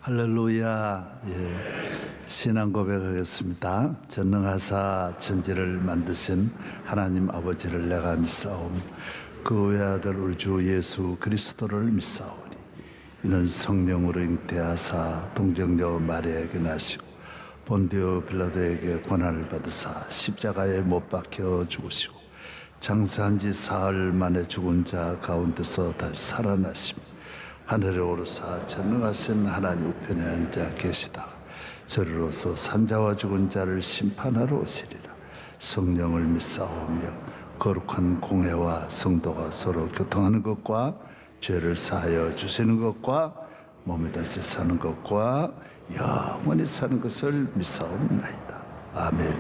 할렐루야. 신앙 고백하겠습니다. 전능하사 천지를 만드신 하나님 아버지를 내가 믿사오며 그 외아들 우리 주 예수 그리스도를 믿사오니 이는 성령으로 잉태하사 동정녀 마리아에게 나시고 본디오 빌라도에게 고난을 받으사 십자가에 못 박혀 죽으시고 장사한 지 사흘 만에 죽은 자 가운데서 다시 살아나시며 하늘에 오르사 전능하신 하나님 우편에 앉아 계시다. 저리로서 산자와 죽은 자를 심판하러 오시리라. 성령을 믿사오며 거룩한 공회와 성도가 서로 교통하는 것과 죄를 사하여 주시는 것과 몸에 다시 사는 것과 영원히 사는 것을 믿사옵나이다. 아멘.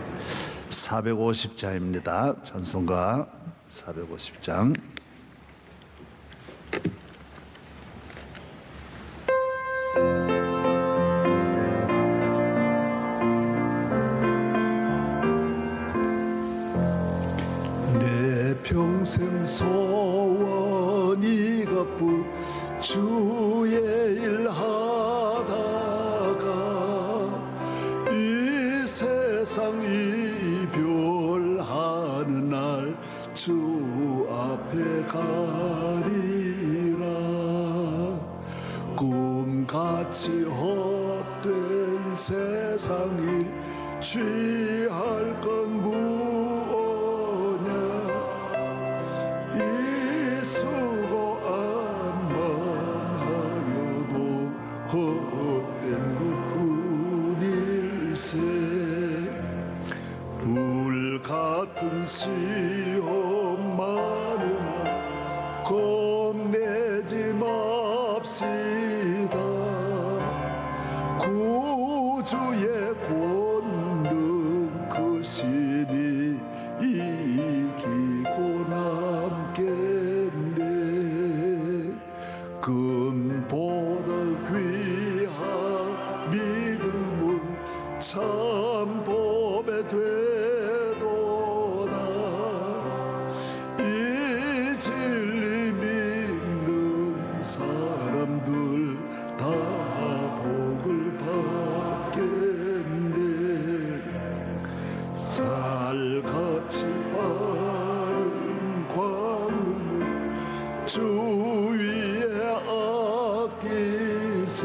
450장입니다. 찬송가 450장. 내 평생 소원 이것뿐 주의 일 하다가 이 세상 이별하는 날 주 앞에 가리라. 꿈같이 헛된 세상 일 취할 건 무엇냐. 이 수고 암만 하여도 헛된 것뿐일세. 불같은 시험 많으나 겁내지 맙시다. 구주의 권능 크시니 이기고 남겠네. 금보다 귀한 믿음은 참 법에 되도다. 이 진리 믿는 사람들 다 복을 받겠네. 살같이 빠른 광음을 주 위에 아끼세.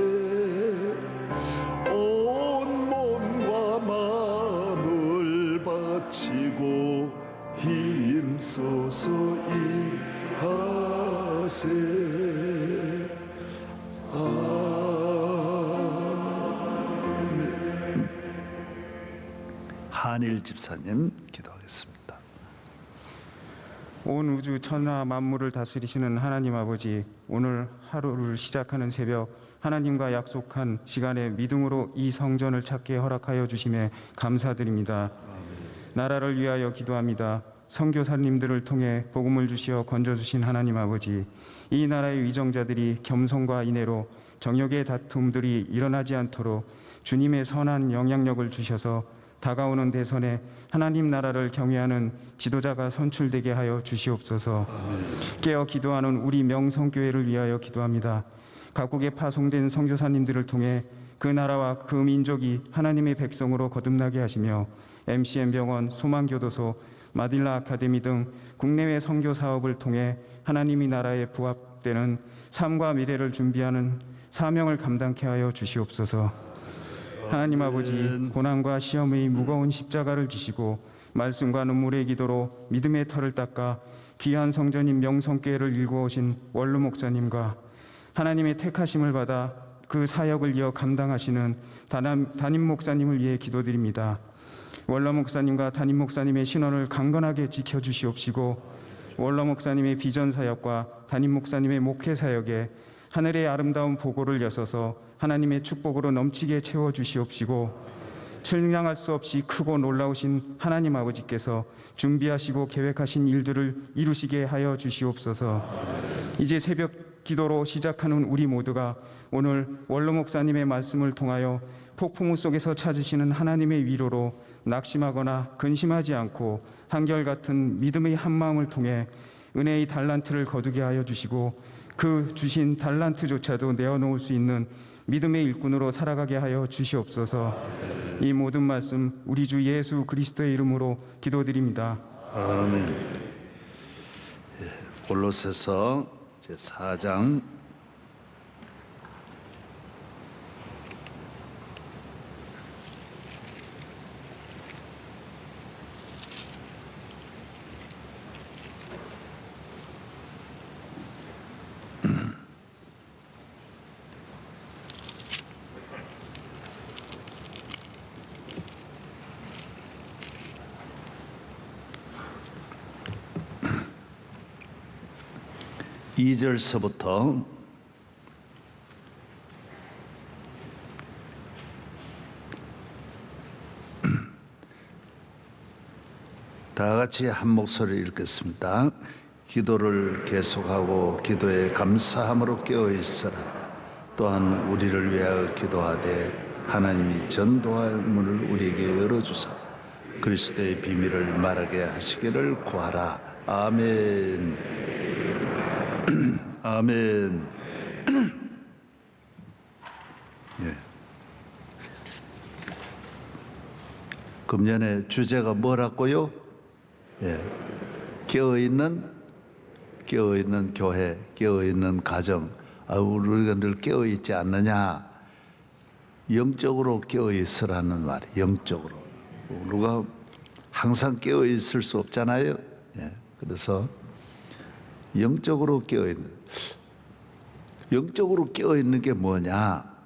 온 몸과 마음을 바치고 힘써서 일하세. 아멘. 한일 집사님 기도하겠습니다. 온 우주 천하 만물을 다스리시는 하나님 아버지, 오늘 하루를 시작하는 새벽 하나님과 약속한 시간에 믿음으로 이 성전을 찾게 허락하여 주심에 감사드립니다. 나라를 위하여 기도합니다. 선교사님들을 통해 복음을 주시어 건져주신 하나님 아버지, 이 나라의 위정자들이 겸손과 인애로 정역의 다툼들이 일어나지 않도록 주님의 선한 영향력을 주셔서 다가오는 대선에 하나님 나라를 경외하는 지도자가 선출되게 하여 주시옵소서. 깨어 기도하는 우리 명성교회를 위하여 기도합니다. 각국에 파송된 선교사님들을 통해 그 나라와 그 민족이 하나님의 백성으로 거듭나게 하시며 MCM 병원, 소망교도소, 마딜라 아카데미 등 국내외 선교 사업을 통해 하나님의 나라에 부합되는 삶과 미래를 준비하는 사명을 감당케 하여 주시옵소서. 하나님 아버지, 고난과 시험의 무거운 십자가를 지시고 말씀과 눈물의 기도로 믿음의 털을 닦아 귀한 성전인 명성교회를 일구어오신 원로 목사님과 하나님의 택하심을 받아 그 사역을 이어 감당하시는 담임 목사님을 위해 기도드립니다. 원로 목사님과 담임 목사님의 신원을 강건하게 지켜주시옵시고 원로 목사님의 비전 사역과 담임 목사님의 목회 사역에 하늘의 아름다운 보고를 여서서 하나님의 축복으로 넘치게 채워주시옵시고 측량할 수 없이 크고 놀라우신 하나님 아버지께서 준비하시고 계획하신 일들을 이루시게 하여 주시옵소서. 이제 새벽 기도로 시작하는 우리 모두가 오늘 원로 목사님의 말씀을 통하여 폭풍우 속에서 찾으시는 하나님의 위로로 낙심하거나 근심하지 않고 한결같은 믿음의 한마음을 통해 은혜의 달란트를 거두게 하여 주시고 그 주신 달란트조차도 내어놓을 수 있는 믿음의 일꾼으로 살아가게 하여 주시옵소서. 이 모든 말씀 우리 주 예수 그리스도의 이름으로 기도드립니다. 아멘. 골로새서 제4장 2절서부터 다 같이 한 목소리 읽겠습니다. 기도를 계속하고 기도에 감사함으로 깨어 있어라. 또한 우리를 위하여 기도하되 하나님이 전도할 문을 우리에게 열어주사 그리스도의 비밀을 말하게 하시기를 구하라. 아멘. 아멘. 예. 금년의 주제가 뭐라고요? 예. 깨어있는 교회, 깨어있는 가정. 우리가 늘 깨어있지 않느냐? 영적으로 깨어있으라는 말이 영적으로. 우리가 항상 깨어있을 수 없잖아요. 예. 그래서 영적으로 깨어있는 게 뭐냐?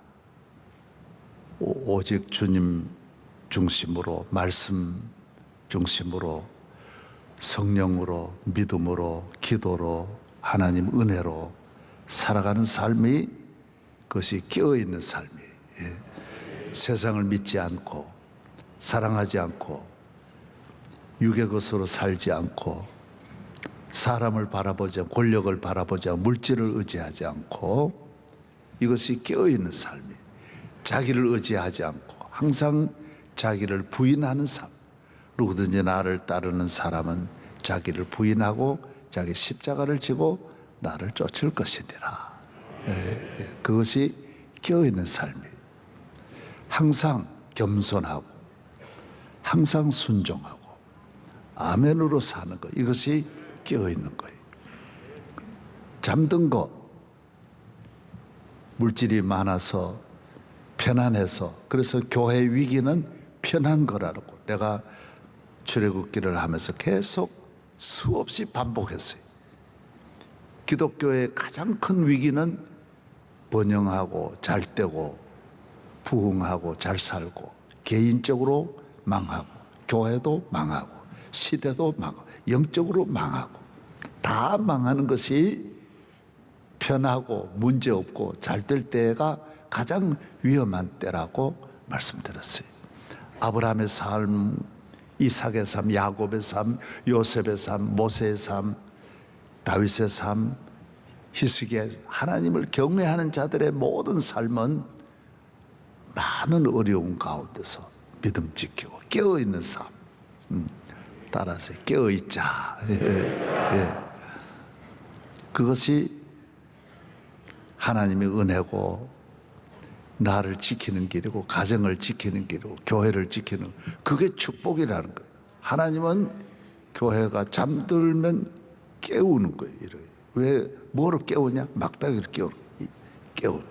오직 주님 중심으로, 말씀 중심으로, 성령으로, 믿음으로, 기도로, 하나님 은혜로 살아가는 삶이, 그것이 깨어있는 삶이에요. 예. 세상을 믿지 않고 사랑하지 않고 육의 것으로 살지 않고 사람을 바라보지 않고 권력을 바라보지 않고 물질을 의지하지 않고, 이것이 깨어있는 삶이에요. 자기를 의지하지 않고 항상 자기를 부인하는 삶. 누구든지 나를 따르는 사람은 자기를 부인하고 자기 십자가를 지고 나를 쫓을 것이니라. 그것이 깨어있는 삶이에요. 항상 겸손하고 항상 순종하고 아멘으로 사는 것, 이것이 깨어있는 거예요. 잠든 거, 물질이 많아서 편안해서, 그래서 교회 위기는 편한 거라고 내가 출애굽기를 하면서 계속 수없이 반복했어요. 기독교의 가장 큰 위기는 번영하고 잘 되고 부흥하고 잘 살고 개인적으로 망하고 교회도 망하고 시대도 망하고 영적으로 망하고 다 망하는 것이 편하고 문제없고 잘 될 때가 가장 위험한 때라고 말씀드렸어요. 아브라함의 삶, 이삭의 삶, 야곱의 삶, 요셉의 삶, 모세의 삶, 다윗의 삶, 히스기야, 하나님을 경외하는 자들의 모든 삶은 많은 어려움 가운데서 믿음 지키고 깨어있는 삶. 따라서 깨어있자. 예. 그것이 하나님의 은혜고 나를 지키는 길이고 가정을 지키는 길이고 교회를 지키는, 그게 축복이라는 거예요. 하나님은 교회가 잠들면 깨우는 거예요. 왜 뭐로 깨우냐? 막다기로 깨우는 거예요.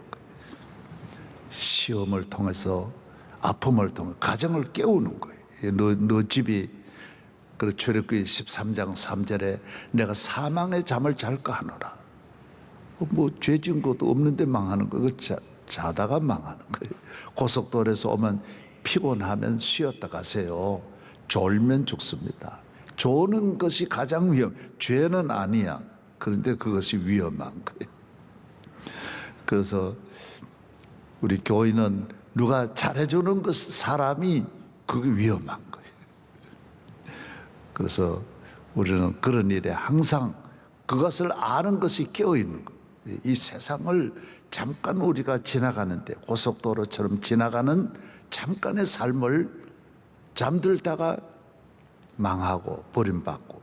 시험을 통해서, 아픔을 통해 가정을 깨우는 거예요. 너 집이, 그 출애굽기 13장 3절에 내가 사망의 잠을 잘까 하노라. 뭐 죄 지은 것도 없는데 망하는 거예요. 자다가 망하는 거예요. 고속도로에서 오면 피곤하면 쉬었다 가세요. 졸면 죽습니다. 조는 것이 가장 죄는 아니야. 그런데 그것이 위험한 거예요. 그래서 우리 교인은 누가 잘해주는 것, 사람이 그게 위험한 거예요. 그래서 우리는 그런 일에 항상 그것을 아는 것이 깨어있는 거예요. 이 세상을 잠깐 우리가 지나가는데, 고속도로처럼 지나가는 잠깐의 삶을 잠들다가 망하고 버림받고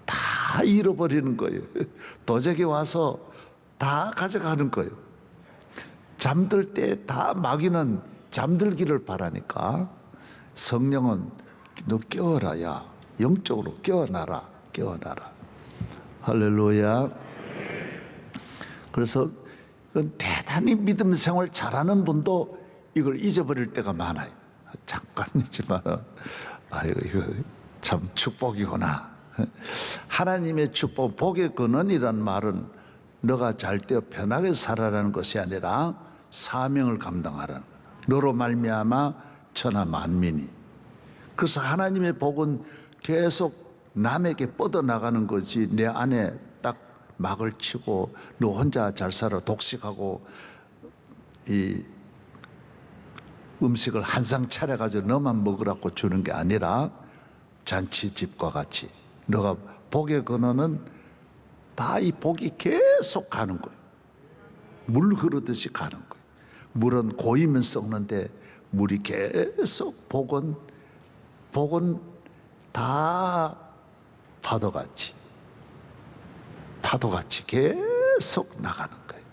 다 잃어버리는 거예요. 도적이 와서 다 가져가는 거예요. 잠들 때 다 마귀는 잠들기를 바라니까 성령은 너 깨어라. 야, 영적으로 깨어나라. 할렐루야. 그래서 대단히 믿음 생활 잘하는 분도 이걸 잊어버릴 때가 많아요. 잠깐이지만 이거 참 축복이구나. 하나님의 축복, 복의 근원이란 말은 너가 잘 되어 편하게 살아라는 것이 아니라 사명을 감당하라는 거야. 너로 말미암아 천하 만민이. 그래서 하나님의 복은 계속 남에게 뻗어나가는 거지 내 안에 딱 막을 치고 너 혼자 잘 살아 독식하고 이 음식을 한 상 차려가지고 너만 먹으라고 주는 게 아니라 잔치집과 같이 너가 복의 근원은 다 이 복이 계속 가는 거예요. 물 흐르듯이 가는 거예요. 물은 고이면 썩는데 물이 계속 복은 다 파도같이 계속 나가는 거예요.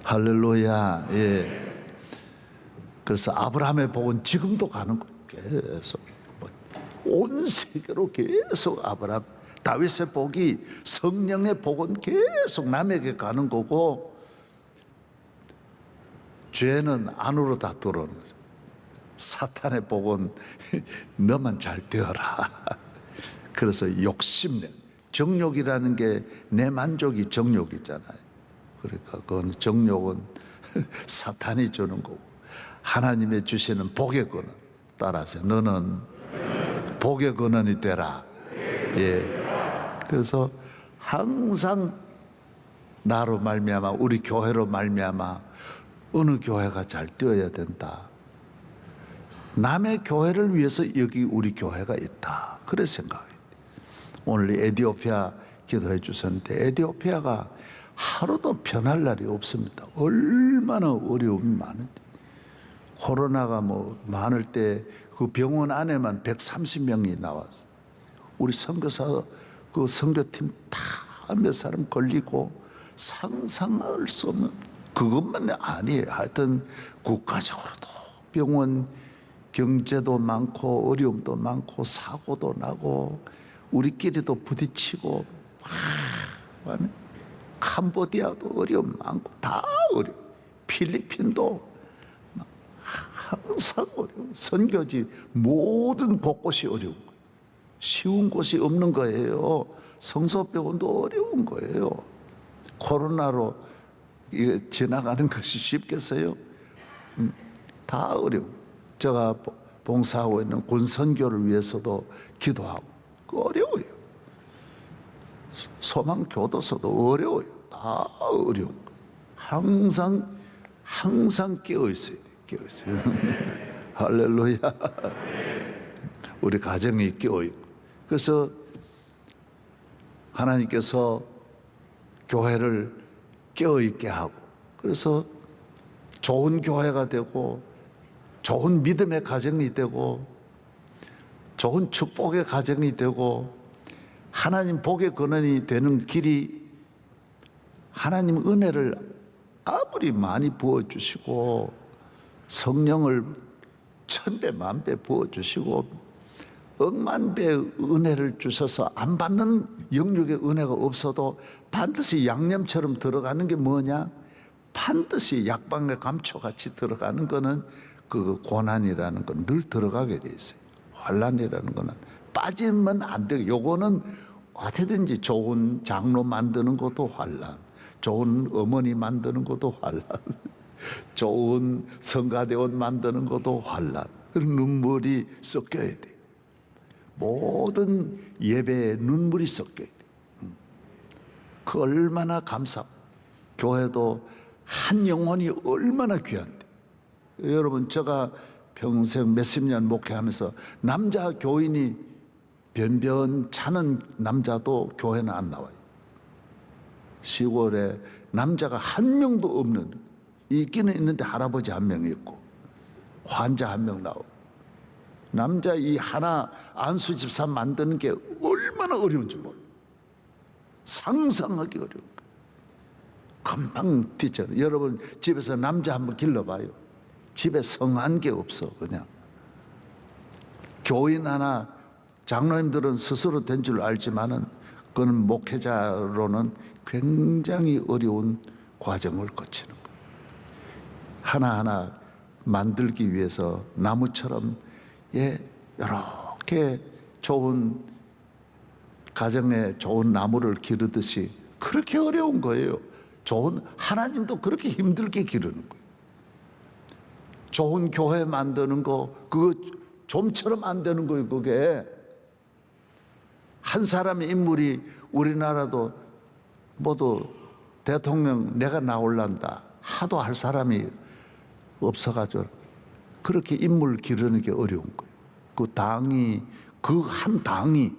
할렐루야. 예. 그래서 아브라함의 복은 지금도 가는 거예요. 계속 온 세계로 계속 아브라함. 다윗의 복이 성령의 복은 계속 남에게 가는 거고 죄는 안으로 다 들어오는 거죠. 사탄의 복은 너만 잘 되어라. 그래서 욕심내. 정욕이라는 게 내 만족이 정욕이잖아요. 그러니까 그건 정욕은 사탄이 주는 거고 하나님의 주시는 복의 근원 따라서 너는 복의 근원이 되라. 예. 그래서 항상 나로 말미암아 우리 교회로 말미암아 어느 교회가 잘 되어야 된다. 남의 교회를 위해서 여기 우리 교회가 있다. 그래 생각해요. 오늘 에티오피아 기도해 주셨는데 에티오피아가 하루도 편할 날이 없습니다. 얼마나 어려움이 많은데 코로나가 많을 때 그 병원 안에만 130명이 나왔어요. 우리 선교사 그 선교팀 다 몇 사람 걸리고 상상할 수 없는 그것만 아니에요. 하여튼 국가적으로도 병원 경제도 많고 어려움도 많고 사고도 나고 우리끼리도 부딪히고 캄보디아도 어려움 많고 다 어려워. 필리핀도 항상 어려워. 선교지 모든 곳곳이 어려운 거예요. 쉬운 곳이 없는 거예요. 성소병원도 어려운 거예요. 코로나로 지나가는 것이 쉽겠어요? 다 어려워. 제가 봉사하고 있는 군선교를 위해서도 기도하고 어려워요. 소망교도소도 어려워요. 다 어려운 거예요. 항상 깨어 있어요. 할렐루야. 우리 가정이 깨어 있고 그래서 하나님께서 교회를 깨어 있게 하고 그래서 좋은 교회가 되고 좋은 믿음의 가정이 되고 좋은 축복의 가정이 되고 하나님 복의 근원이 되는 길이 하나님 은혜를 아무리 많이 부어주시고 성령을 1000배 만배 부어주시고 억만배의 은혜를 주셔서 안 받는 영육의 은혜가 없어도 반드시 양념처럼 들어가는 게 뭐냐? 반드시 약방의 감초같이 들어가는 거는 그 고난이라는 건 늘 들어가게 돼 있어요. 환난이라는 거는 빠지면 안 돼요. 요거는 어디든지 좋은 장로 만드는 것도 환난, 좋은 어머니 만드는 것도 환난, 좋은 성가대원 만드는 것도 환난. 눈물이 섞여야 돼. 모든 예배에 눈물이 섞여야 돼. 그 얼마나 교회도 한 영혼이 얼마나 귀한데. 여러분 제가 평생 몇십 년 목회하면서 남자 교인이 변변 차는 남자도 교회는 안 나와요. 시골에 남자가 한 명도 없는, 있기는 있는데 할아버지 한 명 있고 환자 한 명 나오고. 남자 이 하나 안수 집사 만드는 게 얼마나 어려운지 몰라요. 상상하기 어려운 거예요. 금방 뒤처럼. 여러분 집에서 남자 한번 길러봐요. 집에 성한 게 없어. 그냥 교인 하나, 장로님들은 스스로 된 줄 알지만은 그는 목회자로는 굉장히 어려운 과정을 거치는 거예요. 하나하나 만들기 위해서 나무처럼 이렇게 좋은 가정에 좋은 나무를 기르듯이 그렇게 어려운 거예요. 하나님도 그렇게 힘들게 기르는 거예요. 좋은 교회 만드는 거 그거 좀처럼 안 되는 거예요. 그게 한 사람의 인물이 우리나라도 모두 대통령 내가 나올란다 하도 할 사람이 없어가지고 그렇게 인물 기르는 게 어려운 거예요. 그 한 당이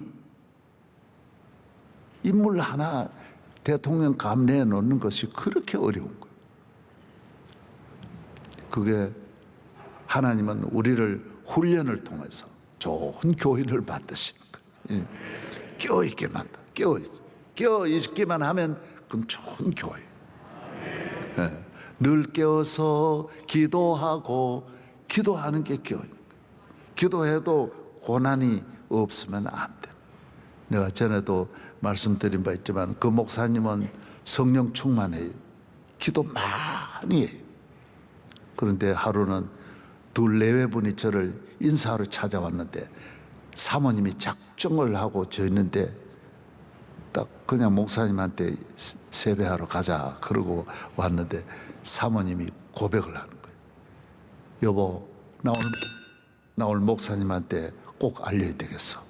인물 하나 대통령 감내에 놓는 것이 그렇게 어려운 거예요. 그게 하나님은 우리를 훈련을 통해서 좋은 교인을 만드시는 거예요. 깨어있게 만다. 깨어있기만 하면 그럼 좋은 교회. 늘 깨어서 기도하는 게 깨어있는 거예요. 기도해도 고난이 없으면 안 돼. 내가 전에도 말씀드린 바 있지만 그 목사님은 성령 충만해요. 기도 많이 해요. 그런데 하루는 둘 내외분이 저를 인사하러 찾아왔는데 사모님이 작정을 하고 저 있는데 딱 그냥 목사님한테 세배하러 가자 그러고 왔는데 사모님이 고백을 하는 거예요. 여보, 나 오늘 목사님한테 꼭 알려야 되겠어.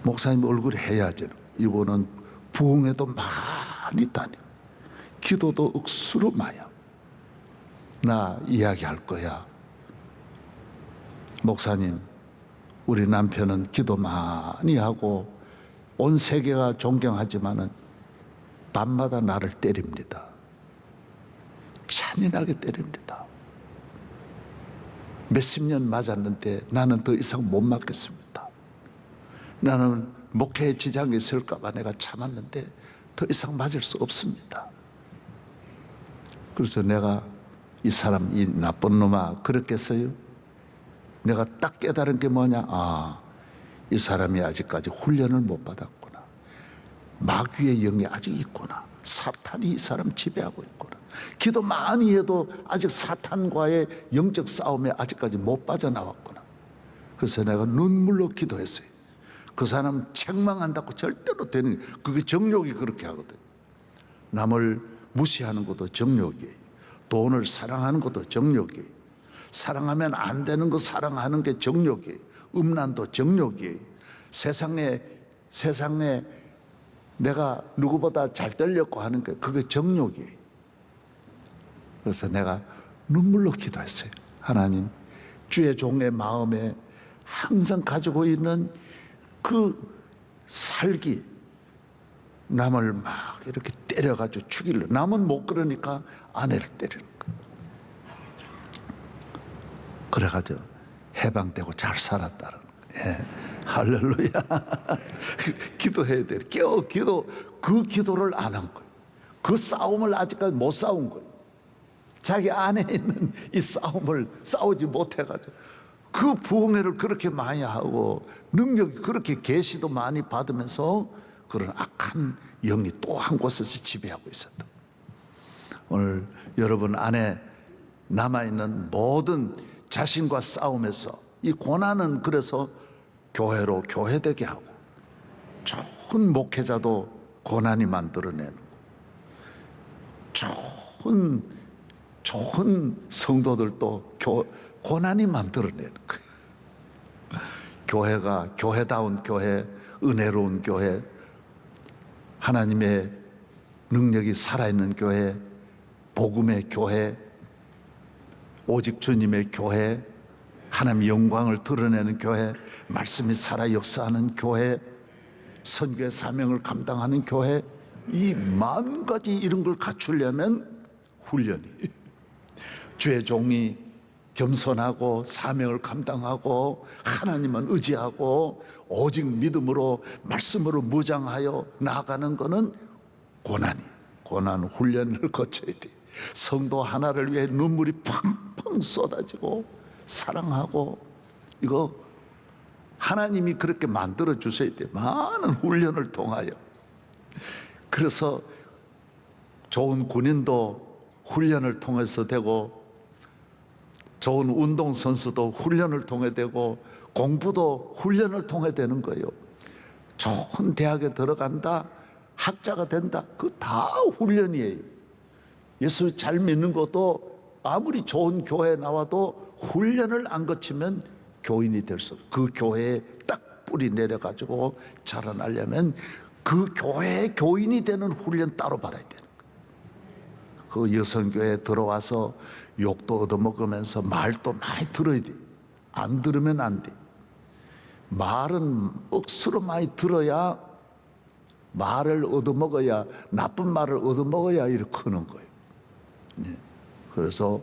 목사님 얼굴이 해야지. 이거는 부흥회도 많이 다녀. 기도도 억수로 많이 하고. 나 이야기할 거야. 목사님, 우리 남편은 기도 많이 하고 온 세계가 존경하지만은 밤마다 나를 때립니다. 잔인하게 때립니다. 몇십 년 맞았는데 나는 더 이상 못 맞겠습니다. 나는 목회에 지장이 있을까 봐 내가 참았는데 더 이상 맞을 수 없습니다. 그래서 내가 이 사람, 이 나쁜 놈아 그랬겠어요? 내가 딱 깨달은 게 뭐냐? 이 사람이 아직까지 훈련을 못 받았구나. 마귀의 영이 아직 있구나. 사탄이 이 사람 지배하고 있구나. 기도 많이 해도 아직 사탄과의 영적 싸움에 아직까지 못 빠져나왔구나. 그래서 내가 눈물로 기도했어요. 그 사람 책망한다고 절대로 되는, 그게 정욕이 그렇게 하거든. 남을 무시하는 것도 정욕이에요. 돈을 사랑하는 것도 정욕이에요. 사랑하면 안 되는 거 사랑하는 게 정욕이에요. 음란도 정욕이에요. 세상에 내가 누구보다 잘 되려고 하는 게 그게 정욕이에요. 그래서 내가 눈물로 기도했어요. 하나님, 주의 종의 마음에 항상 가지고 있는 그 살기, 남을 막 이렇게 때려가지고 죽이려. 남은 못 그러니까 아내를 때리는 거예요. 그래가지고 해방되고 잘 살았다는 거예요. 할렐루야. 기도해야 돼. 그 기도를 안 한 거예요. 그 싸움을 아직까지 못 싸운 거예요. 자기 안에 있는 이 싸움을 싸우지 못해가지고 그 부흥회를 그렇게 많이 하고 능력이 그렇게 계시도 많이 받으면서 그런 악한 영이 또 한 곳에서 지배하고 있었다. 오늘 여러분 안에 남아있는 모든 자신과 싸움에서 이 고난은 그래서 교회로 교회되게 하고 좋은 목회자도 고난이 만들어내는 거, 좋은 성도들도 고난이 만들어내는 거예요. 교회가 교회다운 교회, 은혜로운 교회, 하나님의 능력이 살아있는 교회, 복음의 교회, 오직 주님의 교회, 하나님의 영광을 드러내는 교회, 말씀이 살아 역사하는 교회, 선교의 사명을 감당하는 교회, 이 만 가지 이런 걸 갖추려면 훈련이, 주의 종이 겸손하고 사명을 감당하고 하나님만 의지하고 오직 믿음으로 말씀으로 무장하여 나아가는 것은 고난이 고난 훈련을 거쳐야 돼. 성도 하나를 위해 눈물이 펑펑 쏟아지고 사랑하고, 이거 하나님이 그렇게 만들어 주셔야 돼. 많은 훈련을 통하여. 그래서 좋은 군인도 훈련을 통해서 되고, 좋은 운동선수도 훈련을 통해 되고, 공부도 훈련을 통해 되는 거예요. 좋은 대학에 들어간다, 학자가 된다, 그 다 훈련이에요. 예수 잘 믿는 것도 아무리 좋은 교회에 나와도 훈련을 안 거치면 교인이 될 수 없어요. 그 교회에 딱 뿌리 내려가지고 자라나려면 그 교회의 교인이 되는 훈련 따로 받아야 되는 거예요. 그 여성교회에 들어와서 욕도 얻어먹으면서 말도 많이 들어야 돼. 안 들으면 안 돼. 말은 억수로 많이 들어야, 말을 얻어먹어야, 나쁜 말을 얻어먹어야 이렇게 크는 거예요. 그래서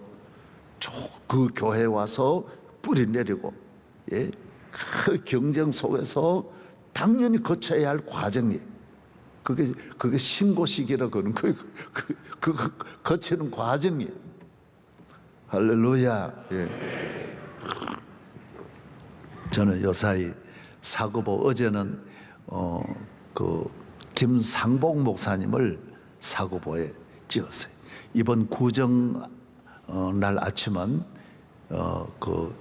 그 교회에 와서 뿌리 내리고, 예, 그 경쟁 속에서 당연히 거쳐야 할 과정이에요. 그게 신고식이라고 그러는 거예요. 그 거치는 과정이에요. 할렐루야. 예. 저는 요사이 사고보, 어제는 그 김상복 목사님을 사고보에 찍었어요. 이번 구정 날 아침은 그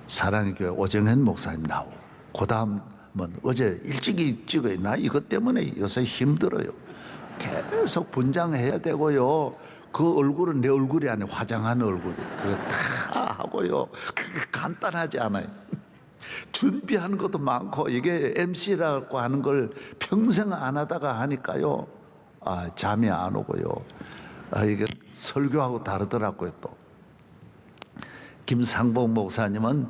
사랑의 교회 오정현 목사님 나오고, 그 다음은 어제 일찍이 찍어요. 나 이것 때문에 요새 힘들어요. 계속 분장해야 되고요. 그 얼굴은 내 얼굴이 아니에요. 화장한 얼굴이. 그거 다 하고요. 그게 간단하지 않아요. 준비하는 것도 많고, 이게 MC라고 하는 걸 평생 안 하다가 하니까요, 잠이 안 오고요. 이게 설교하고 다르더라고요. 또 김상복 목사님은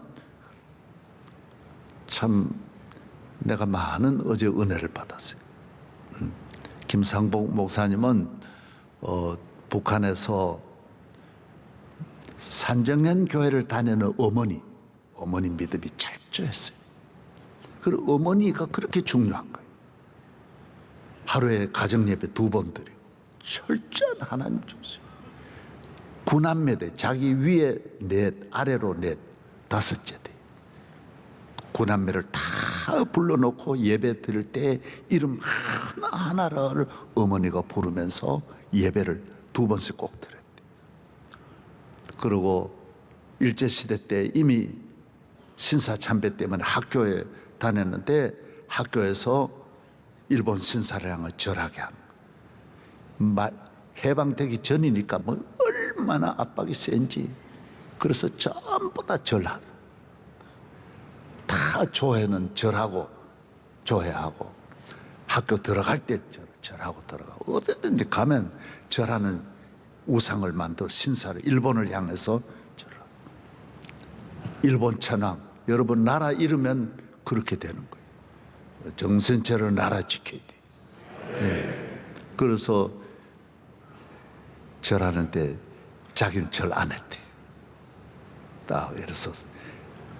참 내가 많은 어제 은혜를 받았어요. 김상복 목사님은 북한에서 산정현 교회를 다니는 어머니 믿음이 철저했어요. 그리고 어머니가 그렇게 중요한 거예요. 하루에 가정예배 2번 드리고 철저한 하나님 중심. 9남매대, 자기 위에 넷, 아래로 넷, 5째 돼. 9남매를 다 불러놓고 예배 드릴 때 이름 하나하나를 어머니가 부르면서 예배를 2번씩 꼭 드렸대. 그리고 일제시대 때 이미 신사참배 때문에 학교에 다녔는데, 학교에서 일본 신사를 향해 절하게 하는 거예요. 해방되기 전이니까 뭐 얼마나 압박이 센지. 그래서 전부 다 절하고, 다 조회는 절하고, 조회하고, 학교 들어갈 때 절하고 들어가고, 어디든지 가면 절하는 우상을 만들어 신사를, 일본을 향해서 절하고. 일본 천황, 여러분 나라 잃으면 그렇게 되는 거예요. 정신체로 나라 지켜야 돼. 네. 그래서 절하는데 자기는 절 안 했대. 딱 이래서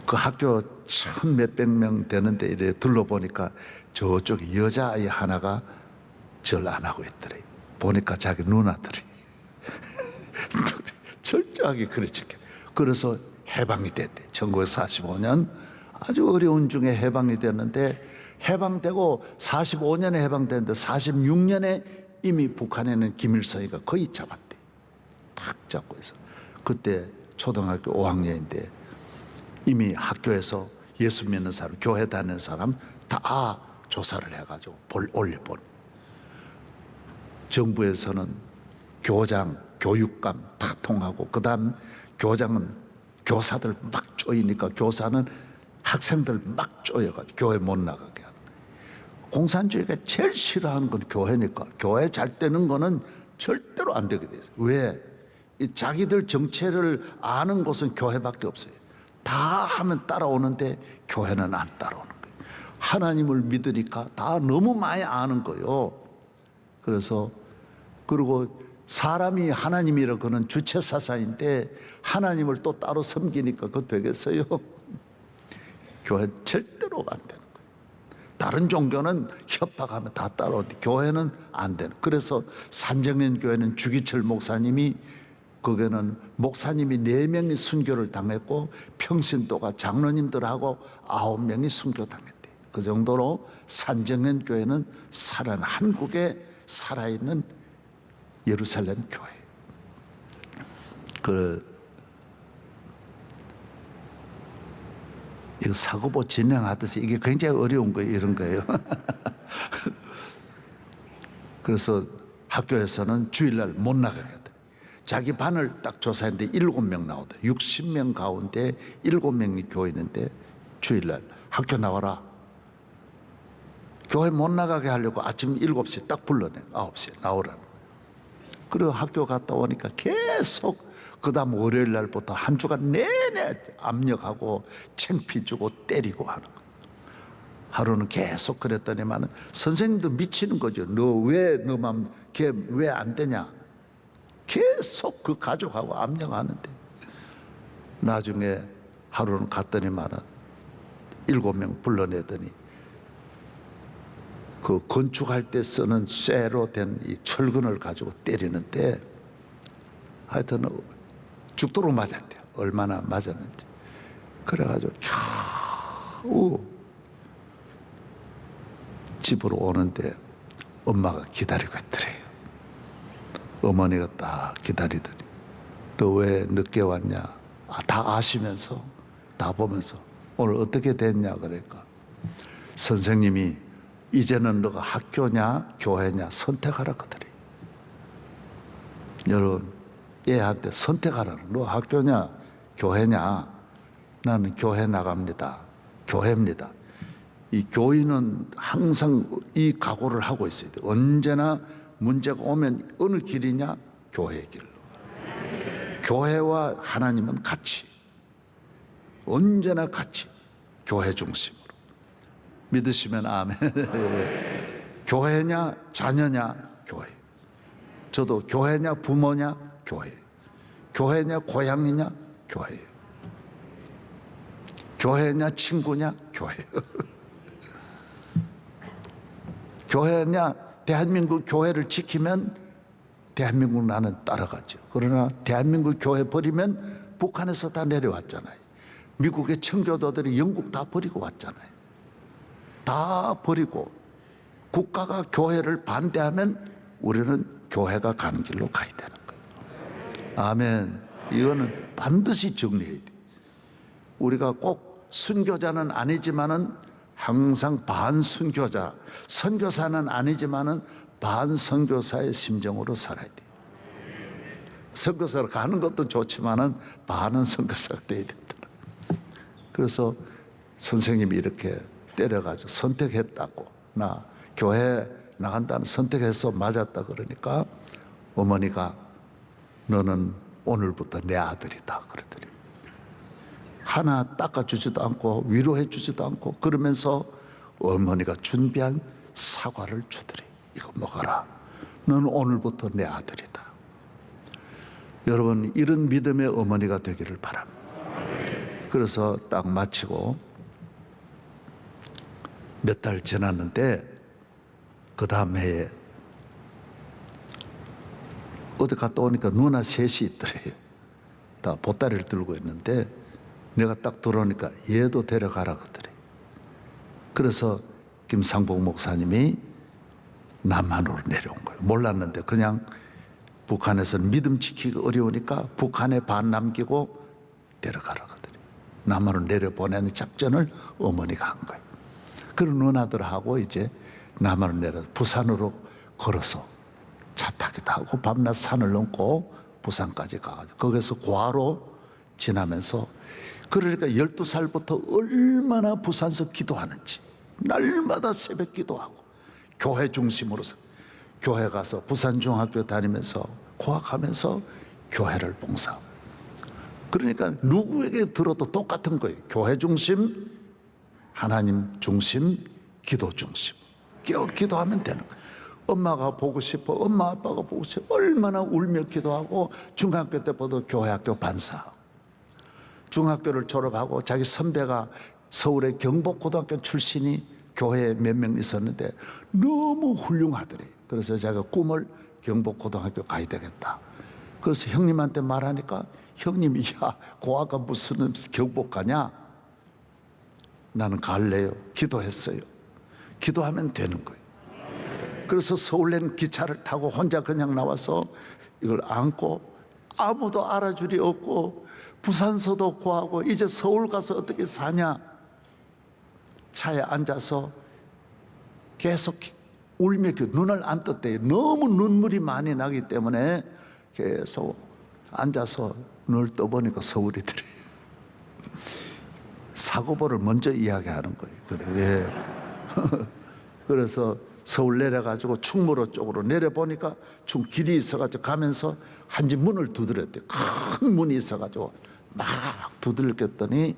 그 학교 1,000몇백 명 되는데 이래 둘러보니까 저쪽에 여자아이 하나가 절 안 하고 있더래. 보니까 자기 누나들이 철저하게 그래 지켜. 그래서 해방이 됐대. 1945년 아주 어려운 중에 해방이 됐는데, 해방되고 45년에 해방됐는데 46년에 이미 북한에는 김일성이가 거의 잡았대. 탁 잡고 있어. 그때 초등학교 5학년인데 이미 학교에서 예수 믿는 사람, 교회 다니는 사람 다 조사를 해가지고 올려본. 정부에서는 교장, 교육감 다 통하고, 그 다음 교장은 교사들 막 쪼이니까 교사는 학생들 막 쪼여가지고 교회 못 나가게 하는 거예요. 공산주의가 제일 싫어하는 건 교회니까, 교회 잘 되는 거는 절대로 안 되게 돼 있어요. 왜? 이 자기들 정체를 아는 곳은 교회밖에 없어요. 다 하면 따라오는데 교회는 안 따라오는 거예요. 하나님을 믿으니까 다 너무 많이 아는 거예요. 그래서, 그리고 사람이 하나님이라 그는 주체 사상인데 하나님을 또 따로 섬기니까 그거 되겠어요? 교회 절대로 안 되는 거예요. 다른 종교는 협박하면 다 따라오는데 교회는 안 되는. 그래서 산정연 교회는 주기철 목사님이 거기는 목사님이 4명이 순교를 당했고 평신도가 장로님들하고 9명이 순교당했대. 그 정도로 산정연 교회는 한국에 살아있는 예루살렘 교회. 이거 사고보 진행하듯이 이게 굉장히 어려운 거예요. 이런 거예요. 그래서 학교에서는 주일날 못 나가게 돼. 자기 반을 딱 조사했는데 7명 나오다. 60명 가운데 7명이 교회 있는데 주일날 학교 나와라. 교회 못 나가게 하려고 아침 7시에 딱 불러내. 9시에 나오라는. 그리고 학교 갔다 오니까 계속 그 다음 월요일 날부터 한 주간 내내 압력하고 창피 주고 때리고 하는 거. 하루는 계속 그랬더니만 선생님도 미치는 거죠. 너 왜 너만 걔 왜 안 되냐? 계속 그 가족하고 압력하는데 나중에 하루는 갔더니만은 7명 불러내더니 그 건축할 때 쓰는 쇠로 된 이 철근을 가지고 때리는데 하여튼 죽도록 맞았대요. 얼마나 맞았는지. 그래가지고 겨우 집으로 오는데 엄마가 기다리고 있더래요. 어머니가 딱 기다리더니 너 왜 늦게 왔냐? 다 아시면서 다 보면서 오늘 어떻게 됐냐 그러니까 선생님이 이제는 너가 학교냐 교회냐 선택하라 그러더래요. 여러분 얘한테 선택하라. 너 학교냐 교회냐? 나는 교회 나갑니다. 교회입니다. 이 교인은 항상 이 각오를 하고 있어야 돼. 언제나 문제가 오면 어느 길이냐? 교회의 길로. 교회와 하나님은 같이, 언제나 같이 교회 중심으로. 믿으시면 아멘. 교회냐 자녀냐? 교회. 저도 교회냐 부모냐? 교회. 교회냐 고향이냐? 교회. 교회냐 친구냐? 교회. 교회냐 대한민국 교회를 지키면 대한민국 나는 따라가죠. 그러나 대한민국 교회 버리면 북한에서 다 내려왔잖아요. 미국의 청교도들이 영국 다 버리고 왔잖아요. 다 버리고 국가가 교회를 반대하면 우리는 교회가 가는 길로 가야 되는 거예요. 아멘. 이거는 반드시 정리해야 돼. 우리가 꼭 순교자는 아니지만은 항상 반순교자, 선교사는 아니지만은 반선교사의 심정으로 살아야 돼. 선교사로 가는 것도 좋지만은 반은 선교사가 돼야 된다. 그래서 선생님이 이렇게 때려가지고 선택했다고, 나 교회 나간다는 선택해서 맞았다 그러니까 어머니가 너는 오늘부터 내 아들이다 그러더니 하나 닦아주지도 않고 위로해 주지도 않고 그러면서 어머니가 준비한 사과를 주더래. 이거 먹어라. 너는 오늘부터 내 아들이다. 여러분 이런 믿음의 어머니가 되기를 바랍니다. 그래서 딱 마치고 몇 달 지났는데 그 다음 해에 어디 갔다 오니까 누나 셋이 있더래요. 다 보따리를 들고 있는데 내가 딱 들어오니까 얘도 데려가라 그러더래. 그래서 김상복 목사님이 남한으로 내려온 거예요. 몰랐는데 그냥 북한에서는 믿음 지키기 어려우니까 북한에 반 남기고 데려가라 그러더래. 남한으로 내려보내는 작전을 어머니가 한 거예요. 그런 누나들하고 이제 남한으로 내려 부산으로 걸어서 차 타기도 하고 밤낮 산을 넘고 부산까지 가가지고 거기서 고아로 지나면서 그러니까 12살부터 얼마나 부산서 기도하는지 날마다 새벽 기도하고 교회 중심으로서 교회 가서 부산중학교 다니면서 고학하면서 교회를 봉사하고 그러니까 누구에게 들어도 똑같은 거예요. 교회 중심, 하나님 중심, 기도 중심. 기도하면 되는 거예요. 엄마가 보고 싶어, 엄마 아빠가 보고 싶어 얼마나 울며 기도하고 중학교 때부터 교회학교 반사하고 중학교를 졸업하고 자기 선배가 서울의 경복고등학교 출신이 교회에 몇 명 있었는데 너무 훌륭하더래. 그래서 제가 꿈을 경복고등학교 가야 되겠다. 그래서 형님한테 말하니까 형님이 야 고아가 무슨 경복 가냐? 나는 갈래요. 기도했어요. 기도하면 되는 거예요. 그래서 서울행 기차를 타고 혼자 그냥 나와서 이걸 안고 아무도 알아줄이 없고 부산서도 구하고 이제 서울 가서 어떻게 사냐? 차에 앉아서 계속 울며 눈을 안 떴대요. 너무 눈물이 많이 나기 때문에 계속 앉아서 눈을 떠보니까 서울이더래요. 사고보를 먼저 이야기하는 거예요. 그래. 예. 그래서 서울 내려가지고 충무로 쪽으로 내려보니까 길이 있어가지고 가면서 한 집 문을 두드렸대요. 큰 문이 있어가지고 막 두들겼더니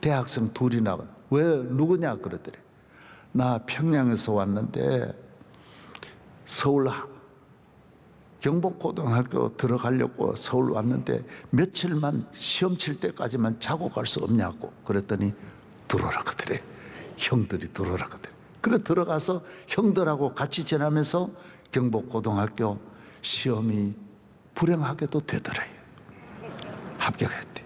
대학생 둘이 나가. 왜 누구냐 그러더래. 나 평양에서 왔는데 서울 경복고등학교 들어가려고 서울 왔는데 며칠만 시험 칠 때까지만 자고 갈 수 없냐고 그랬더니 들어오라 그러더래. 형들이 들어오라 그러더래. 그래 들어가서 형들하고 같이 지나면서 경복고등학교 시험이 불행하게도 되더래요. 합격했대.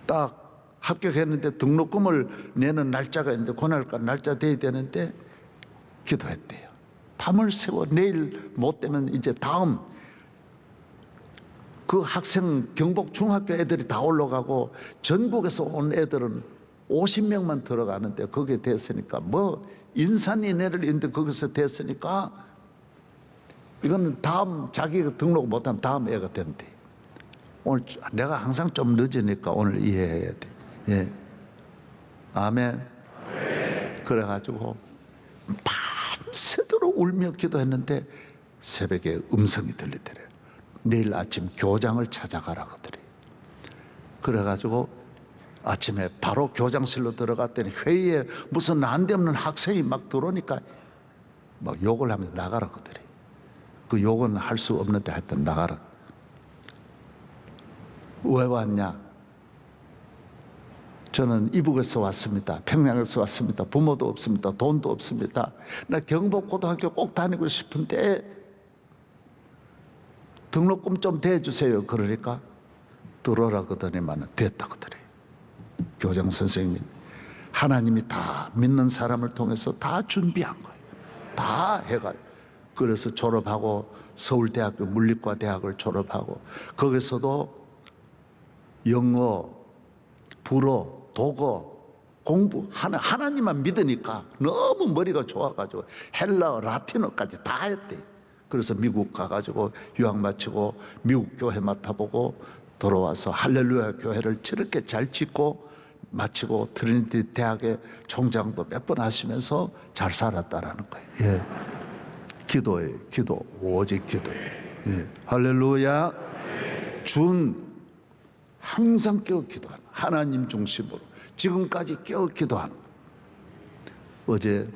딱 합격했는데 등록금을 내는 날짜가 있는데 그날까지 날짜 돼야 되는데 기도했대요. 밤을 새워 내일 못 되면 이제 다음 그 학생 경복 중학교 애들이 다 올라가고 전국에서 온 애들은 50명만 들어가는데 거기에 됐으니까 뭐 인산인해를 있는데 거기서 됐으니까 이거는 다음 자기가 등록 못하면 다음 애가 된대. 오늘 내가 항상 좀 늦으니까 오늘 이해해야 돼. 예. 아멘. 그래가지고 밤새도록 울며 기도했는데 새벽에 음성이 들리더래요. 내일 아침 교장을 찾아가라 그러더래요. 그래가지고 아침에 바로 교장실로 들어갔더니 회의에 무슨 난데없는 학생이 막 들어오니까 막 욕을 하면서 나가라 그러더래요. 그 욕은 할 수 없는데 하여튼 나가라. 왜 왔냐? 저는 이북에서 왔습니다. 평양에서 왔습니다. 부모도 없습니다. 돈도 없습니다. 나 경복고등학교 꼭 다니고 싶은데 등록금 좀 대주세요. 그러니까 들어라 그러더니만 됐다 그러더래요. 교장 선생님이 하나님이 다 믿는 사람을 통해서 다 준비한 거예요. 다 해가. 그래서 졸업하고 서울대학교 물리과 대학을 졸업하고 거기서도 영어, 불어, 독어 공부 하나님만 믿으니까 너무 머리가 좋아가지고 헬라어, 라틴어까지 다 했대. 그래서 미국 가가지고 유학 마치고 미국 교회 맡아보고 돌아와서 할렐루야 교회를 저렇게 잘 짓고 마치고 트리니티 대학의 총장도 몇 번 하시면서 잘 살았다라는 거예요. 예. 기도예요. 기도. 오직 기도예요. 예. 할렐루야. 항상 깨어 기도하는 하나님 중심으로 지금까지 깨어 기도하는. 어제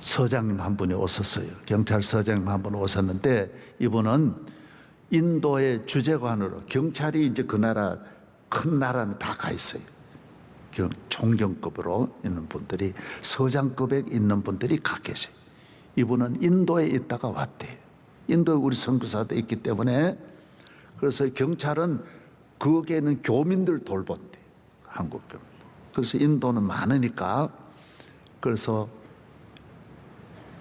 서장님 한 분이 오셨어요. 경찰서장님 한 분 오셨는데 이분은 인도의 주재관으로 경찰이 이제 그 나라 큰 나라는 다 가 있어요. 총경급으로 있는 분들이 서장급에 있는 분들이 가 계세요. 이분은 인도에 있다가 왔대요. 인도에 우리 선교사도 있기 때문에 그래서 경찰은 거기에는 교민들 돌본대. 한국 교민. 그래서 인도는 많으니까 그래서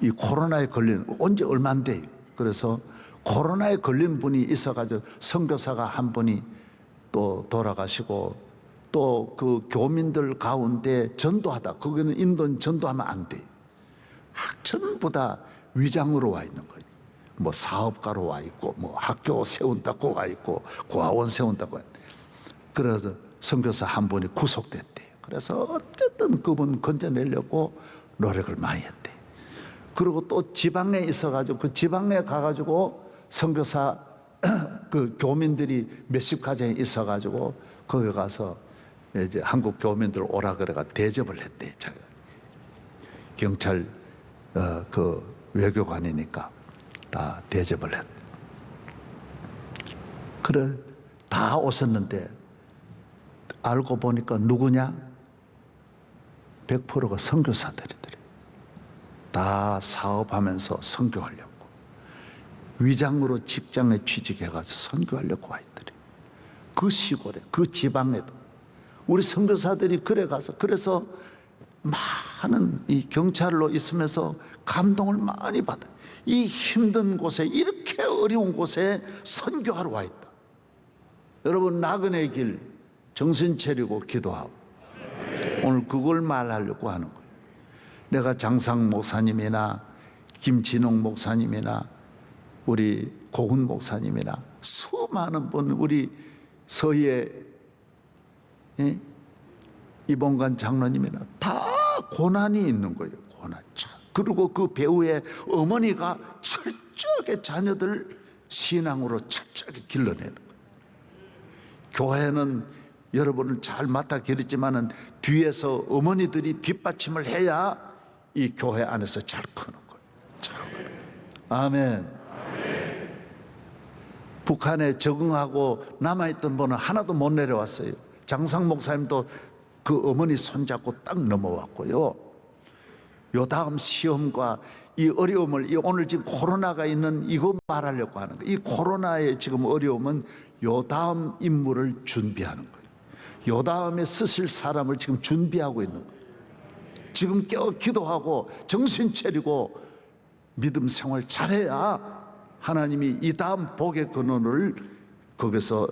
이 코로나에 걸린 언제 얼마 안 돼요. 그래서 코로나에 걸린 분이 있어가지고 선교사가 한 분이 또 돌아가시고 또 그 교민들 가운데 전도하다. 거기는 인도는 전도하면 안 돼요. 전부 다 위장으로 와 있는 거예요. 뭐 사업가로 와 있고 뭐 학교 세운다고 와 있고 고아원 세운다고. 그래서 선교사 한 분이 구속됐대요. 그래서 어쨌든 그분 건져내려고 노력을 많이 했대요. 그리고 또 지방에 있어가지고 그 지방에 가가지고 선교사 그 교민들이 몇십 가정이 있어가지고 거기 가서 이제 한국 교민들 오라 그래가 대접을 했대. 경찰 그 외교관이니까 다 대접을 했대. 그래 다 오셨는데 알고 보니까 누구냐? 100%가 선교사들이더래. 다 사업하면서 선교하려고, 위장으로 직장에 취직해가지고 선교하려고 와 있더래. 그 시골에, 그 지방에도 우리 선교사들이 그래 가서, 그래서 많은 이 경찰로 있으면서 감동을 많이 받아. 이 힘든 곳에, 이렇게 어려운 곳에 선교하러 와 있다. 여러분, 나그네 길 정신 차리고 기도하고, 오늘 그걸 말하려고 하는 거예요. 내가 장상 목사님이나 김진홍 목사님이나 우리 고훈 목사님이나 수많은 분, 우리 서희의 이봉관 장로님이나 다 고난이 있는 거예요. 고난. 그리고 그 배우의 어머니가 철저하게 자녀들 신앙으로 철저하게 길러내는 거예요. 교회는 여러분을 잘 맡아 기르지만은 뒤에서 어머니들이 뒷받침을 해야 이 교회 안에서 잘 크는 거예요. 잘 크는 거예요. 아멘. 북한에 적응하고 남아있던 분은 하나도 못 내려왔어요. 장상 목사님도 그 어머니 손잡고 딱 넘어왔고요. 요 다음 시험과 이 어려움을, 이 오늘 지금 코로나가 있는 이거 말하려고 하는 거예요. 이 코로나의 지금 어려움은 요 다음 인물을 준비하는 거예요. 요 다음에 쓰실 사람을 지금 준비하고 있는 거예요. 지금 깨어 기도하고 정신 차리고 믿음 생활 잘해야 하나님이 이 다음 복의 근원을 거기서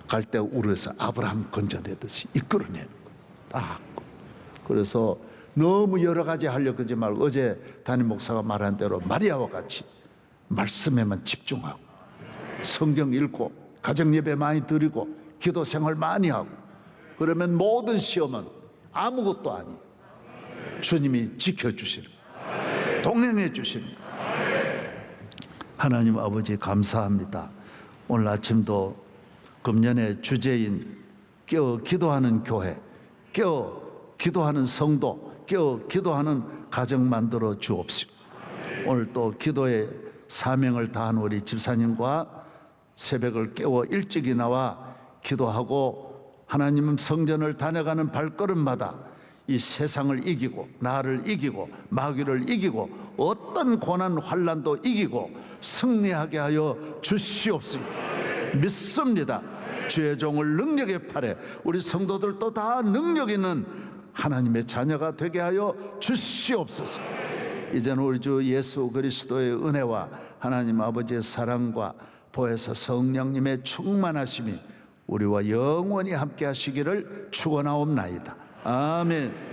갈대 우르에서 아브라함 건져내듯이 이끌어내는 거예요. 딱. 그래서 너무 여러 가지 하려고 하지 말고 어제 담임 목사가 말한 대로 마리아와 같이 말씀에만 집중하고 성경 읽고 가정 예배 많이 드리고 기도 생활 많이 하고, 그러면 모든 시험은 아무것도 아니에요. 주님이 지켜주시는 거예요. 동행해 주시는 거예요. 하나님 아버지 감사합니다. 오늘 아침도 금년의 주제인 깨어 기도하는 교회, 깨어 기도하는 성도, 깨어 기도하는 가정 만들어 주옵시고, 오늘 또 기도의 사명을 다한 우리 집사님과 새벽을 깨워 일찍이 나와 기도하고 하나님 성전을 다녀가는 발걸음마다 이 세상을 이기고 나를 이기고 마귀를 이기고 어떤 고난 환난도 이기고 승리하게 하여 주시옵소서. 믿습니다. 주의 종을 능력의 팔에 우리 성도들도 다 능력 있는 하나님의 자녀가 되게 하여 주시옵소서. 이제는 우리 주 예수 그리스도의 은혜와 하나님 아버지의 사랑과 보혜사 성령님의 충만하심이 우리와 영원히 함께 하시기를 축원하옵나이다. 아멘.